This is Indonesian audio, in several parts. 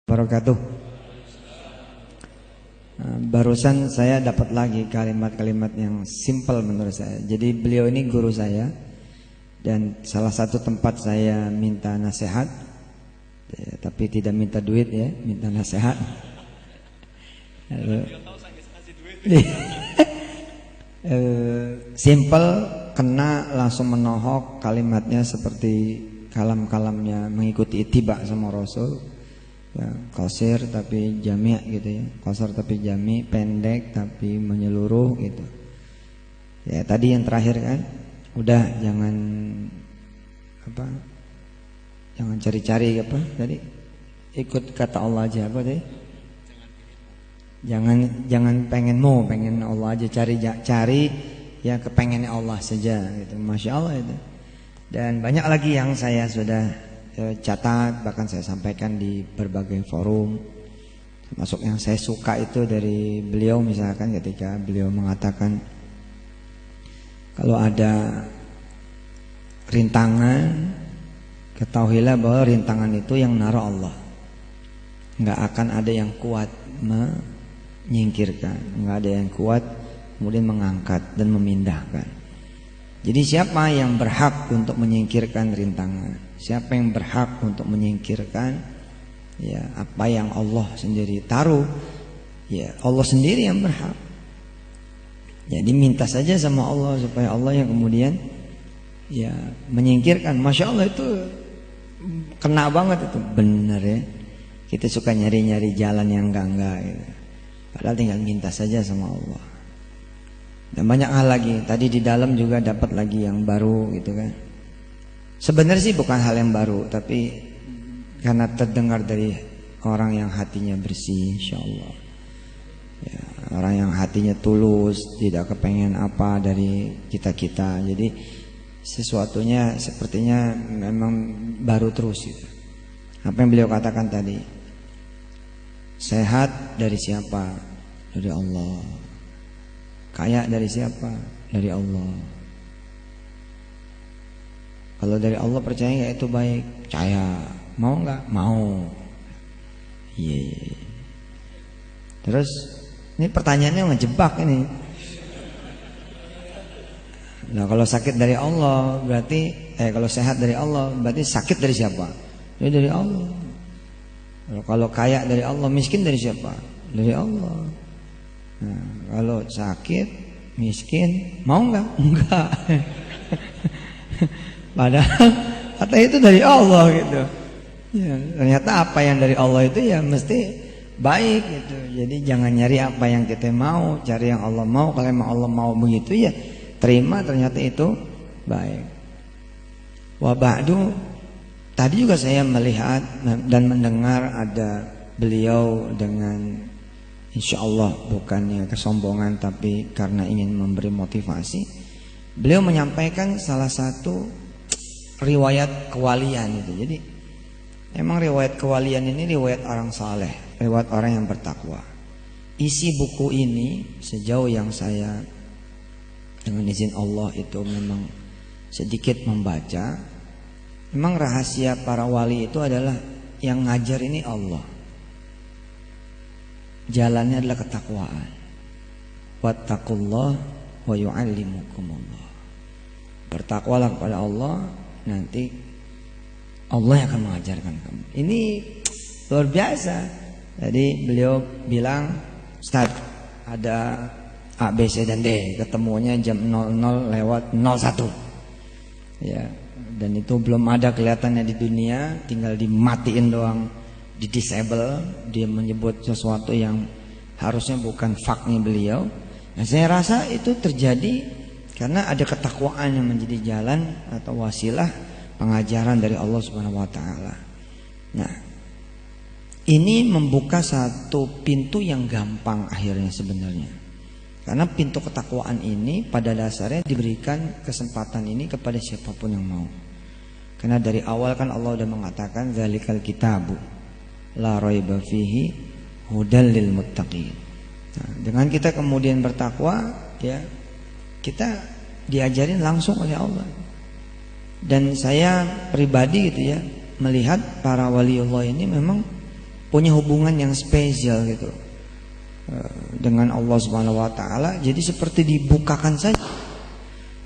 Wabarakatuh. Barusan saya dapat lagi kalimat-kalimat yang simpel menurut saya. Jadi beliau ini guru saya, dan salah satu tempat saya minta nasihat, tapi tidak minta duit ya, minta nasihat. Simple, kena langsung menohok, kalimatnya seperti kalam-kalamnya mengikuti ittiba sama Rasul. Ya, qasir tapi jami' gitu ya, qasar tapi jami', pendek tapi menyeluruh gitu. Ya tadi yang terakhir kan, udah jangan cari-cari apa tadi, ikut kata Allah aja apa tadi, jangan pengen Allah aja, cari ya kepengennya Allah saja gitu. Masya Allah itu. Dan banyak lagi yang saya sudah catat, bahkan saya sampaikan di berbagai forum, termasuk yang saya suka itu dari beliau, misalkan ketika beliau mengatakan kalau ada rintangan, ketahuilah bahwa rintangan itu yang naruh Allah, nggak akan ada yang kuat menyingkirkan, nggak ada yang kuat kemudian mengangkat dan memindahkan. Jadi siapa yang berhak untuk menyingkirkan rintangan? Siapa yang berhak untuk menyingkirkan ya apa yang Allah sendiri taruh? Ya Allah sendiri yang berhak. Jadi minta saja sama Allah supaya Allah yang kemudian ya menyingkirkan. Masya Allah itu kena banget itu, benar ya. Kita suka nyari-nyari jalan yang enggak gitu. Padahal tinggal minta saja sama Allah. Dan banyak hal lagi. Tadi di dalam juga dapat lagi yang baru gitu kan. Sebenarnya sih bukan hal yang baru, tapi karena terdengar dari orang yang hatinya bersih, insya Allah ya, orang yang hatinya tulus, tidak kepengen apa dari kita-kita. Jadi sesuatunya sepertinya memang baru terus gitu. Apa yang beliau katakan tadi, sehat dari siapa? Dari Allah. Kaya dari siapa? Dari Allah. Kalau dari Allah percaya nggak itu baik? Percaya. Mau nggak? Mau. Iya. Terus ini pertanyaannya ngejebak ini. Nah kalau sakit dari Allah berarti kalau sehat dari Allah berarti sakit dari siapa? Ya dari Allah. Kalau kaya dari Allah, miskin dari siapa? Dari Allah. Nah, kalau sakit, miskin, mau nggak? Enggak. Padahal kata itu dari Allah gitu. Ya, ternyata apa yang dari Allah itu ya mesti baik gitu. Jadi jangan nyari apa yang kita mau, cari yang Allah mau. Kalau memang Allah mau begitu ya terima, ternyata itu baik. Wa ba'du, tadi juga saya melihat dan mendengar ada beliau dengan insya Allah bukannya kesombongan tapi karena ingin memberi motivasi, beliau menyampaikan salah satu riwayat kewalian itu. Jadi emang riwayat kewalian ini riwayat orang saleh, riwayat orang yang bertakwa. Isi buku ini sejauh yang saya dengan izin Allah itu memang sedikit membaca, memang rahasia para wali itu adalah yang ngajar ini Allah. Jalannya adalah ketakwaan. Wattaqullah wa yu'allimukumullah. Bertakwalah kepada Allah, nanti Allah yang akan mengajarkan kamu. Ini luar biasa. Jadi beliau bilang, Ustaz, ada A, B, C, dan D, ketemunya jam 00:01. Ya, dan itu belum ada kelihatannya di dunia, tinggal dimatiin doang, di disable. Dia menyebut sesuatu yang harusnya bukan faknya beliau. Nah, saya rasa itu terjadi karena ada ketakwaan yang menjadi jalan atau wasilah pengajaran dari Allah Subhanahu wa taala. Nah, ini membuka satu pintu yang gampang akhirnya sebenarnya. Karena pintu ketakwaan ini pada dasarnya diberikan kesempatan ini kepada siapapun yang mau. Karena dari awal kan Allah sudah mengatakan zalikal kitabu la raiba fihi hudal lil muttaqin. Nah, dengan kita kemudian bertakwa, ya kita diajarin langsung oleh Allah. Dan saya pribadi gitu ya melihat para waliullah ini memang punya hubungan yang spesial gitu dengan Allah Subhanahu wa taala. Jadi seperti dibukakan saja.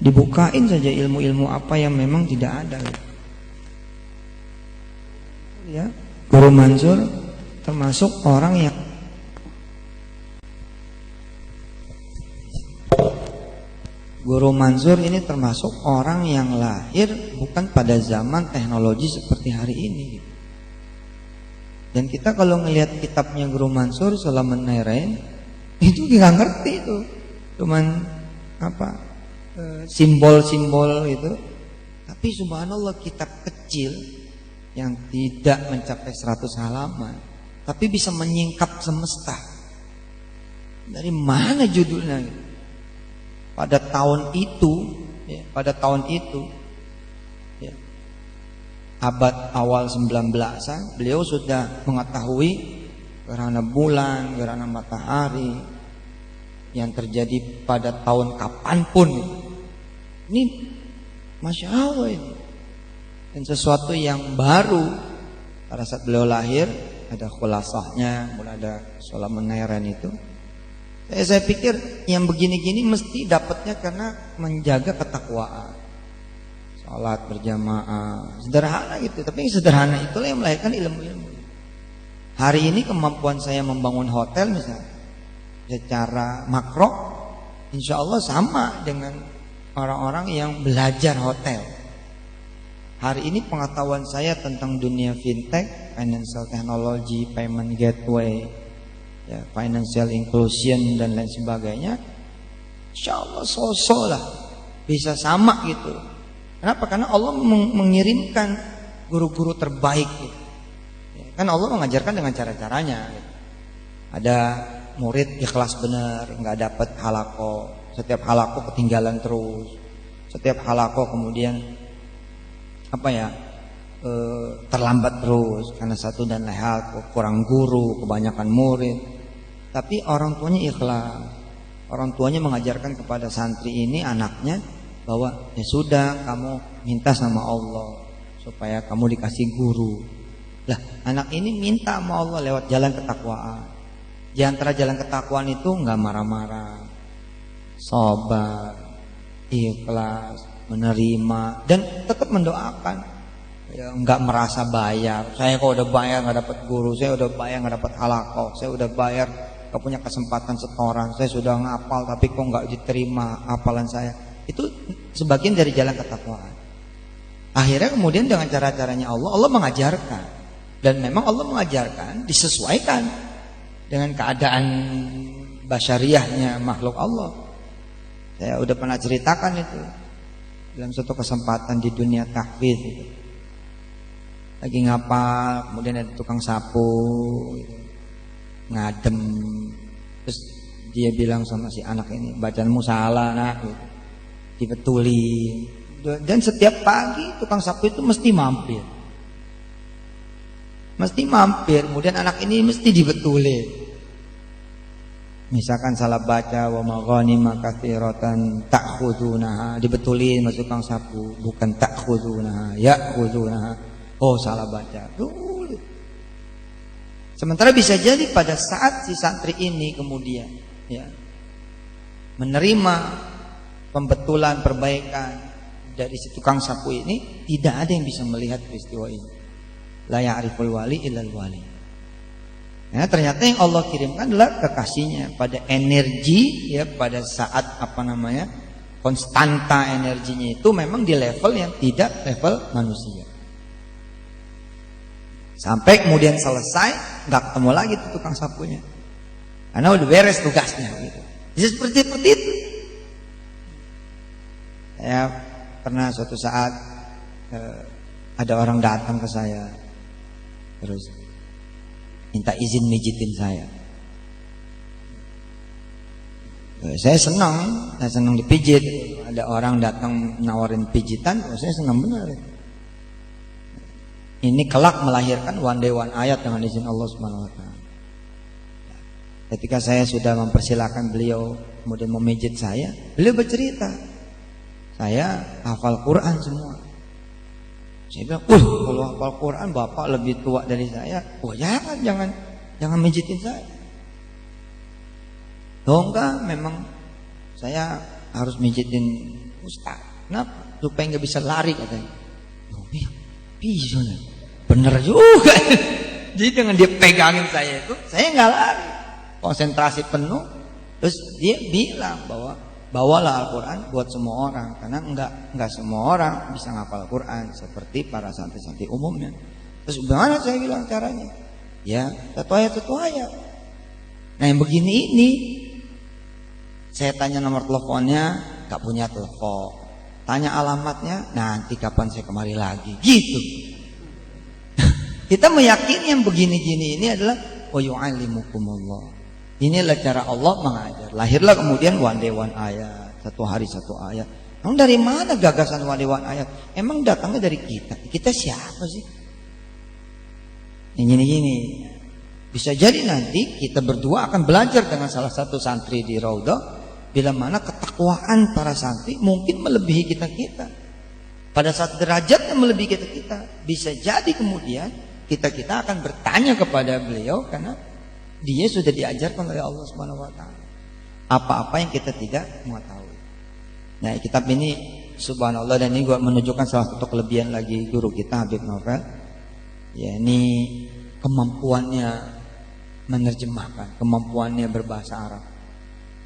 Dibukain saja ilmu-ilmu apa yang memang tidak ada. Ya, Guru Mansur termasuk orang yang Guru Mansur ini termasuk orang yang lahir bukan pada zaman teknologi seperti hari ini. Dan kita kalau ngelihat kitabnya Guru Mansur Sulaiman Nairen itu nggak ngerti itu, cuman apa simbol-simbol itu. Tapi subhanallah kitab kecil yang tidak mencapai 100 halaman, tapi bisa menyingkap semesta. Dari mana judulnya? Pada tahun itu, ya, ya, abad awal 19-an, beliau sudah mengetahui gerhana bulan, gerhana matahari yang terjadi pada tahun kapanpun. Ini Masya Allah ini. Dan sesuatu yang baru pada saat beliau lahir, ada khulasahnya, mulai ada Sulaiman Nairen itu. Saya pikir yang begini-gini mesti dapatnya karena menjaga ketakwaan, sholat berjamaah, sederhana gitu. Tapi yang sederhana itulah yang melahirkan ilmu-ilmu. Hari ini kemampuan saya membangun hotel misalnya, secara makro, insya Allah sama dengan orang-orang yang belajar hotel. Hari ini pengetahuan saya tentang dunia fintech, financial technology, payment gateway, ya, financial inclusion dan lain sebagainya, insya Allah sosok lah bisa sama gitu. Kenapa? Karena Allah mengirimkan guru-guru terbaik gitu. Ya, kan Allah mengajarkan dengan cara-caranya gitu. Ada murid ikhlas benar, nggak dapat halaqah, setiap halaqah ketinggalan terus, setiap halaqah kemudian terlambat terus karena satu dan lain hal, kurang guru, kebanyakan murid. Tapi orang tuanya ikhlas. Orang tuanya mengajarkan kepada santri ini, anaknya, bahwa ya sudah, kamu minta sama Allah supaya kamu dikasih guru. Lah, anak ini minta sama Allah lewat jalan ketakwaan. Di antara jalan ketakwaan itu enggak marah-marah, sabar, ikhlas, menerima, dan tetap mendoakan. Ya, enggak merasa bayar. Saya kok udah bayar nggak dapat guru, saya udah bayar nggak dapat halaqah, saya udah bayar nggak punya kesempatan setoran, saya sudah ngapal tapi kok nggak diterima hafalan saya. Itu sebagian dari jalan ketakwaan. Akhirnya kemudian dengan cara-caranya Allah mengajarkan, dan memang Allah mengajarkan disesuaikan dengan keadaan basyariahnya makhluk Allah. Saya udah pernah ceritakan itu dalam suatu kesempatan di dunia tahfiz itu. Lagi ngapal, kemudian ada tukang sapu gitu, ngadem, terus dia bilang sama si anak ini, bacaanmu salah nak gitu. Dibetulin. Dan setiap pagi tukang sapu itu mesti mampir, kemudian anak ini mesti dibetulin. Misalkan salah baca, wa maghanima katsiratan ta'khudunaha, dibetulin mas tukang sapu, bukan ta'khudunaha, ya'khudunaha. Oh, salah baca. Sementara bisa jadi pada saat si santri ini kemudian ya menerima pembetulan, perbaikan dari si tukang sapu ini, tidak ada yang bisa melihat peristiwa ini. La ya'riful wali illal wali. Ya, ternyata yang Allah kirimkan adalah kekasihnya pada energi ya, pada saat konstanta energinya itu memang di level yang tidak level manusia. Sampai kemudian selesai, nggak ketemu lagi tuh tukang sapunya, karena udah beres tugasnya gitu. Jadi seperti itu. Saya pernah suatu saat ada orang datang ke saya, terus minta izin mijitin saya. Saya senang dipijit. Ada orang datang nawarin pijitan, saya senang benar. Ini kelak melahirkan one day one ayat dengan izin Allah Subhanahu wa taala. Ketika saya sudah mempersilahkan beliau kemudian memijit saya, beliau bercerita, saya hafal Quran semua. Saya bilang, kalau hafal Quran bapak lebih tua dari saya. Jangan mijitin saya. Enggak, memang saya harus mijitin Ustaz. Kenapa? Supaya nggak bisa lari katanya. Iya, bisa nih. Bener juga. Jadi dengan dia pegangin saya itu, saya nggak lari. Konsentrasi penuh. Terus dia bilang bahwa bawalah Al-Quran buat semua orang, karena enggak semua orang bisa ngapal Al-Quran seperti para santri-santri umumnya. Terus bagaimana saya bilang caranya? Ya, satu ayat. Nah yang begini ini, saya tanya nomor teleponnya, gak punya telepon. Tanya alamatnya, nanti kapan saya kemari lagi, gitu. Kita meyakini yang begini-gini ini adalah wa yu'allimukumullah. Inilah cara Allah mengajar. Lahirlah kemudian one day one ayat, satu hari satu ayat. Emang dari mana gagasan one day one ayat? Emang datangnya dari kita. Kita siapa sih? Yang gini-gini. Bisa jadi nanti kita berdua akan belajar dengan salah satu santri di Raudhah, bila mana ketakwaan para santri mungkin melebihi kita. Pada saat derajatnya melebihi kita. Bisa jadi kemudian kita akan bertanya kepada beliau karena dia sudah diajarkan oleh Allah Subhanahu wa taala apa-apa yang kita tidak mengetahui. Nah, kitab ini subhanallah, dan ini gua menunjukkan salah satu kelebihan lagi guru kita Habib Novel. Ya, ini kemampuannya menerjemahkan, kemampuannya berbahasa Arab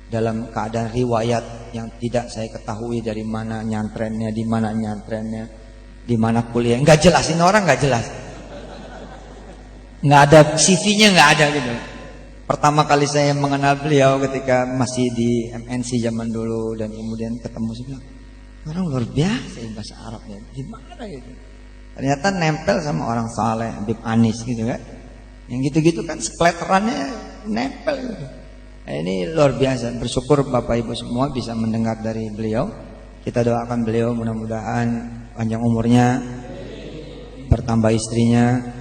dalam keadaan riwayat yang tidak saya ketahui dari mana nyantrennya, di mana kuliah. Enggak jelas, ini orang enggak jelas. Enggak ada CV-nya, enggak ada gitu. Pertama kali saya mengenal beliau ketika masih di MNC zaman dulu, dan kemudian ketemu, saya bilang, orang luar biasa ya bahasa Arabnya, gimana gitu. Ternyata nempel sama orang saleh, Habib Anis gitu kan. Yang gitu-gitu kan sekleterannya nempel gitu. Nah, ini luar biasa. Bersyukur Bapak Ibu semua bisa mendengar dari beliau. Kita doakan beliau mudah-mudahan panjang umurnya, bertambah istrinya.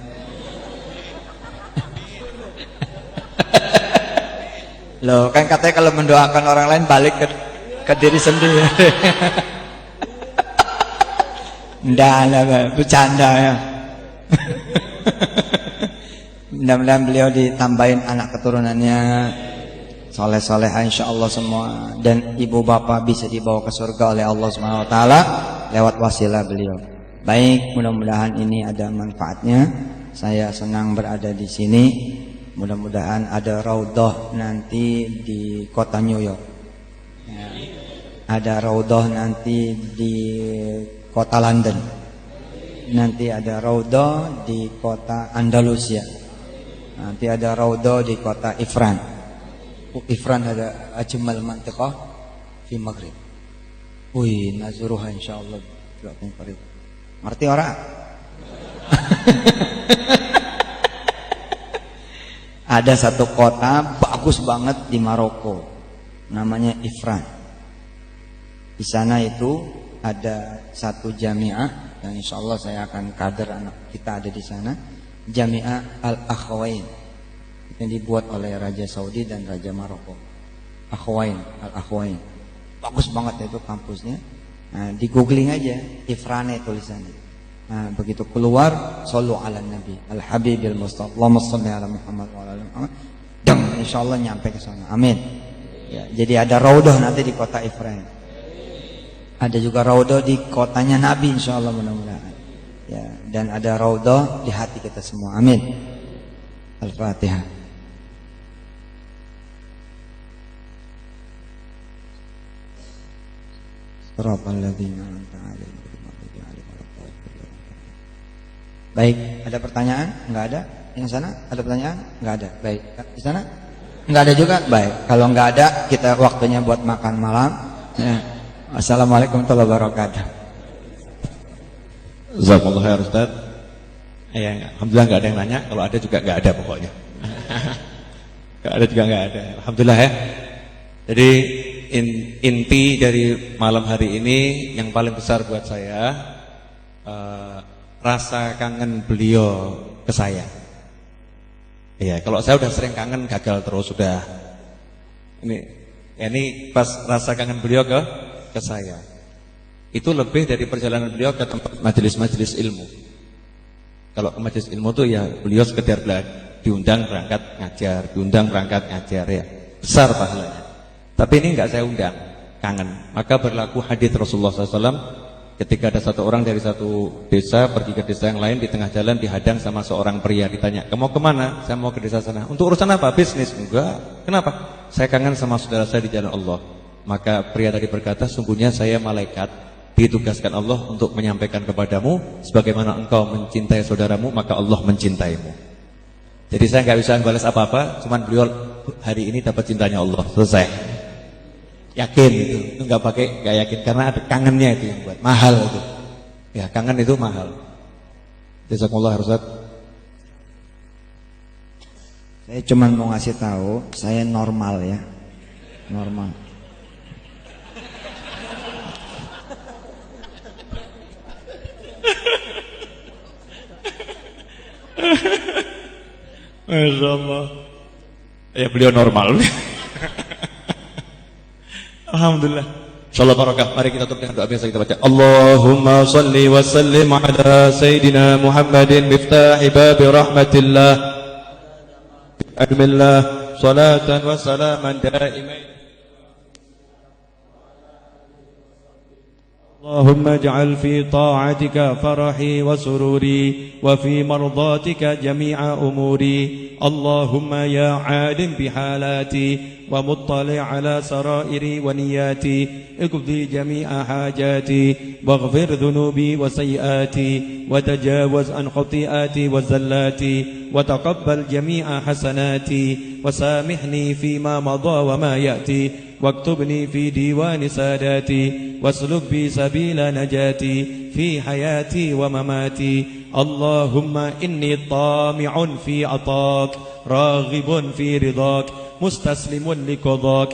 Loh, kan katanya kalau mendoakan orang lain balik ke diri sendiri. Enggak, bercanda ya. Mudah-mudahan beliau ditambahin anak keturunannya soleh-solehah insyaallah semua, dan ibu bapak bisa dibawa ke surga oleh Allah Subhanahu wa taala lewat wasilah beliau. Baik, mudah-mudahan ini ada manfaatnya. Saya senang berada di sini. Mudah-mudahan ada Raudhah nanti di kota New York. Ya. Ada Raudhah nanti di kota London. Nanti ada Raudhah di kota Andalusia. Nanti ada Raudhah di kota Ifran. Ifran ada ajmal mantiqah fi Maghrib. Wih, nazuruha insyaallah bilakum qarib. Ngerti ora? Ada satu kota bagus banget di Maroko, namanya Ifran. Di sana itu ada satu jamiah yang insya Allah saya akan kader anak kita ada di sana, Jamiah Al-Akhwain, yang dibuat oleh Raja Saudi dan Raja Maroko. Al-Akhwain, bagus banget itu kampusnya. Nah, di googling aja Ifrane tulisannya. Nah, begitu keluar, sallu ala nabi al-habibil mustafa, Allahumma shalli ala Muhammad wa ala Muhammad, dan insyaallah nyampe ke sana. Amin. Ya, jadi ada Raudhah nanti di kota Ifran. Ada juga Raudhah di kotanya Nabi insyaallah, mudah-mudahan. Ya, dan ada Raudhah di hati kita semua. Amin. Al-Fatihah. Siratal ladzina an'amta 'alaihim. Baik, ada pertanyaan? Enggak ada? Yang sana ada pertanyaan? Enggak ada. Baik, di sana? Enggak ada juga? Baik, kalau enggak ada kita waktunya buat makan malam. Ya. Assalamualaikum warahmatullahi wabarakatuh. Jazakallahu khair Ustaz. Ya, alhamdulillah enggak ada yang nanya, kalau ada juga enggak ada pokoknya. Enggak ada juga enggak ada. Alhamdulillah ya. Jadi inti dari malam hari ini yang paling besar buat saya, rasa kangen beliau ke saya. Iya, kalau saya udah sering kangen gagal terus sudah. Ini pas rasa kangen beliau ke saya. itu lebih dari perjalanan beliau ke tempat majelis-majelis ilmu. Kalau ke majelis ilmu tuh ya beliau sekedar diundang berangkat ngajar, diundang berangkat ngajar ya. Besar pahalanya. Tapi ini enggak saya undang, kangen. Maka berlaku hadis Rasulullah SAW ketika ada satu orang dari satu desa pergi ke desa yang lain, di tengah jalan dihadang sama seorang pria, ditanya, "Kamu kemana?" "Saya mau ke desa sana." "Untuk urusan apa?" "Bisnis." "Enggak." "Kenapa?" "Saya kangen sama saudara saya di jalan Allah." Maka pria tadi berkata, "Sungguhnya saya malaikat, ditugaskan Allah untuk menyampaikan kepadamu sebagaimana engkau mencintai saudaramu, maka Allah mencintaimu." Jadi saya nggak bisa balas apa-apa, cuman beliau hari ini dapat cintanya Allah. Selesai. Yakin itu nggak yakin karena ada kangennya itu yang buat mahal itu. Ya kangen itu mahal. Jazakumullah Ustaz. Saya cuma mau ngasih tahu, saya normal ya, normal. Masya Allah. Ya beliau normal. Alhamdulillah. Insyaallah barakah. Mari kita tutup dengan doa biasa kita baca. Allahumma salli wa sallim ala Sayyidina Muhammadin miftahi babi rahmatillah. Admillah salatan wa salaman daimain. اللهم اجعل في طاعتك فرحي وسروري وفي مرضاتك جميع أموري اللهم يا عالم بحالاتي ومطلع على سرائري ونياتي اقضي جميع حاجاتي واغفر ذنوبي وسيئاتي وتجاوز عن خطيئاتي وزلاتي وتقبل جميع حسناتي وسامحني فيما مضى وما يأتي واكتبني في ديوان ساداتي واسلك بي سبيل نجاتي في حياتي ومماتي اللهم إني طامع في عطاك راغب في رضاك مستسلم لقضاك